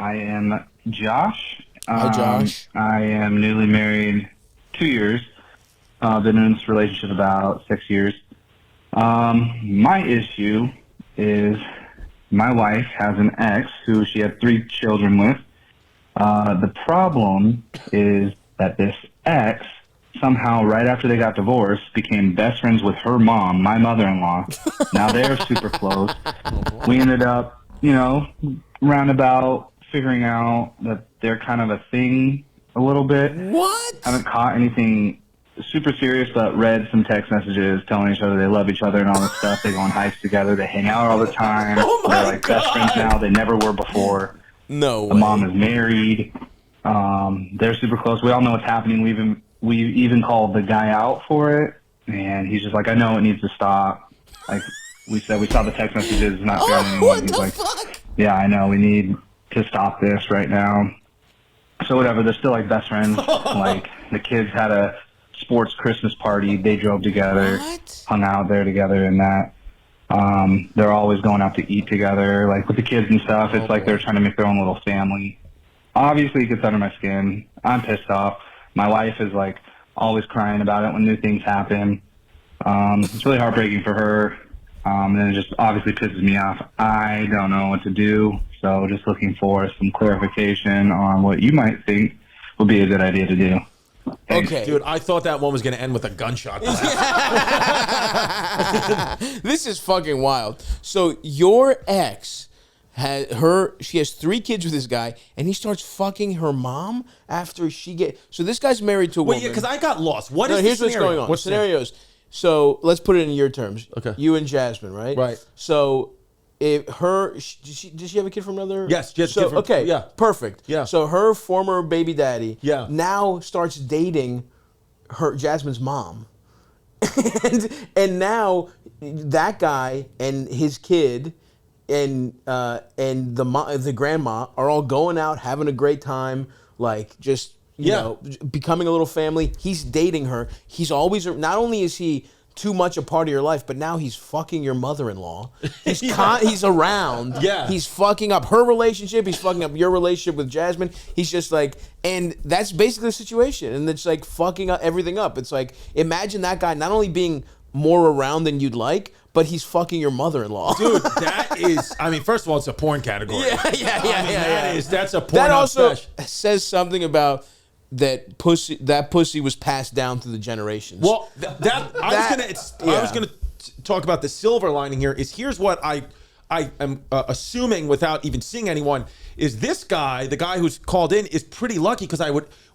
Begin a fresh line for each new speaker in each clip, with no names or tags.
I am Josh.
Hi, Josh.
I am newly married 2 years. Been in this relationship about 6 years. My issue is my wife has an ex who she had 3 children with. The problem is that this ex somehow, right after they got divorced, became best friends with her mom, my mother-in-law. Now they're super close. We ended up, roundabout figuring out that they're kind of a thing a little bit.
What?
Haven't caught anything super serious, but read some text messages telling each other they love each other and all this stuff. They go on hikes together. They hang out all the time.
Oh my
They're like
God.
best friends now. They never were before.
No way.
The mom is married. They're super close. We all know what's happening. We even called the guy out for it, and he's just like, I know it needs to stop. Like we said, we saw the text messages. It's not fair to anyone.
What
He's
the
like,
fuck?
yeah, I know. We need to stop this right now. So whatever. They're still like best friends. Like the kids had a sports Christmas party. They drove together,
What?
hung out there together, and that. They're always going out to eat together, like with the kids and stuff. It's like they're trying to make their own little family. Obviously, it gets under my skin. I'm pissed off. My wife is like always crying about it when new things happen. It's really heartbreaking for her. And it just obviously pisses me off. I don't know what to do. So just looking for some clarification on what you might think would be a good idea to do. Thanks.
Okay.
Dude, I thought that one was going to end with a gunshot blast.
This is fucking wild. So your ex she has 3 kids with this guy, and he starts fucking her mom after so this guy's married to a woman.
Wait, yeah, because I got lost. What is
Here's
the
what's
scenario?
going on.
What's the
Scenarios. So let's put it in your terms.
Okay.
You and Jasmine, right?
Right.
So if did she have a kid from another?
Yes, she has a kid from-
okay,
yeah.
perfect.
Yeah.
So her former baby daddy,
Yeah.
now starts dating Jasmine's mom, and now that guy and his kid and the grandma are all going out having a great time, like just you know, becoming a little family. He's dating her. He's always, not only is he too much a part of your life, but now he's fucking your mother-in-law. He's he's around.
Yeah.
He's fucking up her relationship. He's fucking up your relationship with Jasmine. He's just like, and that's basically the situation. And it's like fucking everything up. It's like, imagine that guy not only being more around than you'd like, but he's fucking your mother-in-law.
Dude, that is, I mean, first of all, it's a porn category. That's a porn.
That also
special.
says something about that pussy. That pussy was passed down through the generations.
Well, I was gonna talk about the silver lining here. Here's what I am assuming without even seeing anyone is this guy, the guy who's called in, is pretty lucky because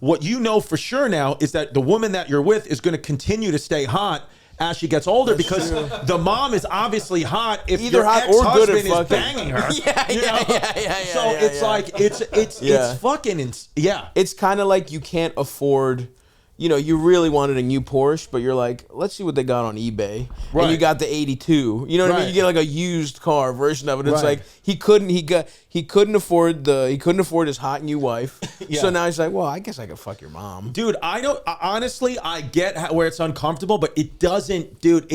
what you know for sure now is that the woman that you're with is going to continue to stay hot as she gets older because the mom is obviously hot if
Either
your
hot or good at
ex-husband is
fucking.
banging her.
Yeah.
So it's like it's fucking
It's kind of like you can't afford. You know, you really wanted a new Porsche, but you're like, let's see what they got on eBay.
Right.
And you got the 82. You know what I mean? You get like a used car version of it. It's like he couldn't afford his hot new wife.
Yeah.
So now he's like, well, I guess I could fuck your mom.
Dude, honestly, I get where it's uncomfortable, but it doesn't, dude,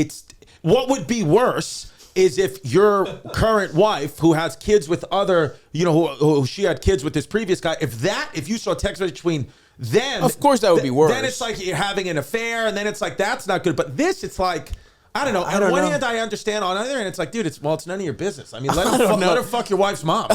what would be worse is if your current wife, who has kids with other, who she had kids with this previous guy, if you saw text message between them,
of course that would be worse.
Then it's like you're having an affair, and then it's like, that's not good. But this, it's like, I don't know. On one hand, I understand. On the other hand, it's like, dude, it's none of your business. I mean, let her fuck your wife's mom.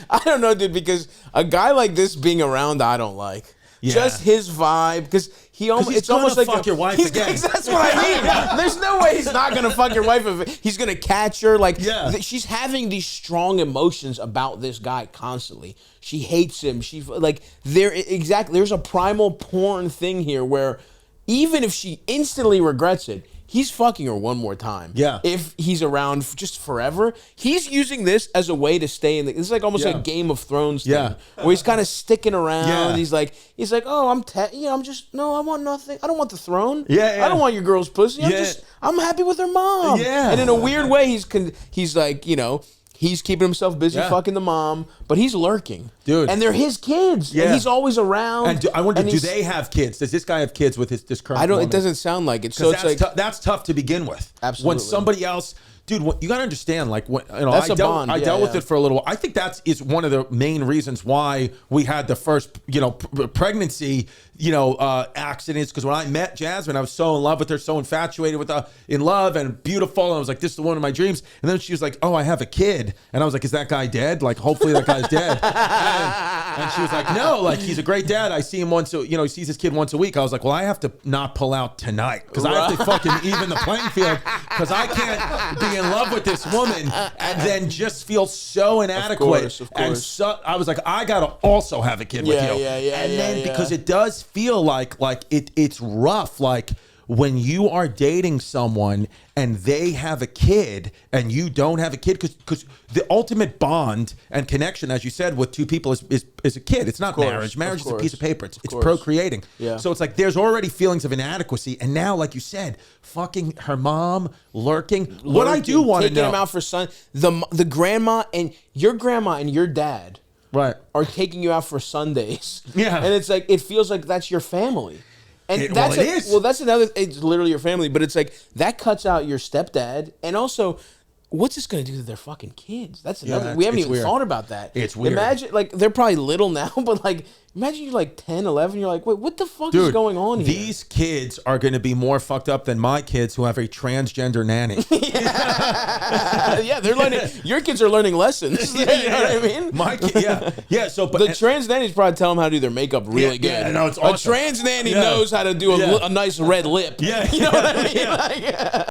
I don't know, dude, because a guy like this being around, I don't like. Yeah. Just his vibe, because it's almost like
fuck your wife again.
That's what I mean. There's no way he's not gonna fuck your wife. He's gonna catch her. Like, she's having these strong emotions about this guy constantly. She hates him. There's a primal porn thing here where even if she instantly regrets it, he's fucking her one more time.
Yeah.
If he's around just forever, he's using this as a way to stay in the. It's like almost like a Game of Thrones thing, where he's kind of sticking around.
Yeah.
He's like, oh, I want nothing. I don't want the throne.
Yeah.
I don't want your girl's pussy. I'm happy with her mom.
Yeah.
And in a weird way, he's like, he's keeping himself busy fucking the mom, but he's lurking.
Dude.
And they're his kids. Yeah. And he's always around.
And I wonder, do they have kids? Does this guy have kids with this current woman?
It doesn't sound like it. So it's
that's tough to begin with.
Absolutely.
When somebody else dude, you got to understand, like, when,
That's
I
a
dealt,
bond.
I dealt with it for a little while. I think that is one of the main reasons why we had the first, pregnancy, accidents. Because when I met Jasmine, I was so in love with her, so infatuated with her, in love and beautiful. And I was like, this is the one of my dreams. And then she was like, oh, I have a kid. And I was like, is that guy dead? Like, hopefully that guy's dead. And she was like, no, like, he's a great dad. I see him once, he sees his kid once a week. I was like, well, I have to not pull out tonight because I have to fucking even the playing field because I can't be in love with this woman and then just feel so inadequate.
Of course.
And so I was like, I gotta also have a kid with you. And then because it does feel like it's rough, like when you are dating someone and they have a kid and you don't have a kid, because the ultimate bond and connection, as you said, with two people is a kid. It's not marriage. Marriage is a piece of paper. It's procreating.
Yeah.
So it's like there's already feelings of inadequacy, and now, like you said, fucking her mom, lurking. What I do want to know,
taking him out for the grandma and your dad,
right,
are taking you out for Sundays.
Yeah,
and it's like it feels like that's your family. And that's
it is.
Well, that's another. It's literally your family, but it's like that cuts out your stepdad, and also, what's this going to do to their fucking kids? That's another. We haven't even thought about that.
It's weird.
Imagine, like, they're probably little now, but like, imagine you're like 10, 11. You're like, wait, what the fuck is going on here?
These kids are going to be more fucked up than my kids who have a transgender nanny.
Yeah, they're learning. Your kids are learning lessons. You know what I mean?
My kid, yeah. So, but
the trans nannies probably tell them how to do their makeup really good.
Yeah, no, it's awesome.
A trans nanny knows how to do a nice red lip.
Yeah,
you know what I mean? Like,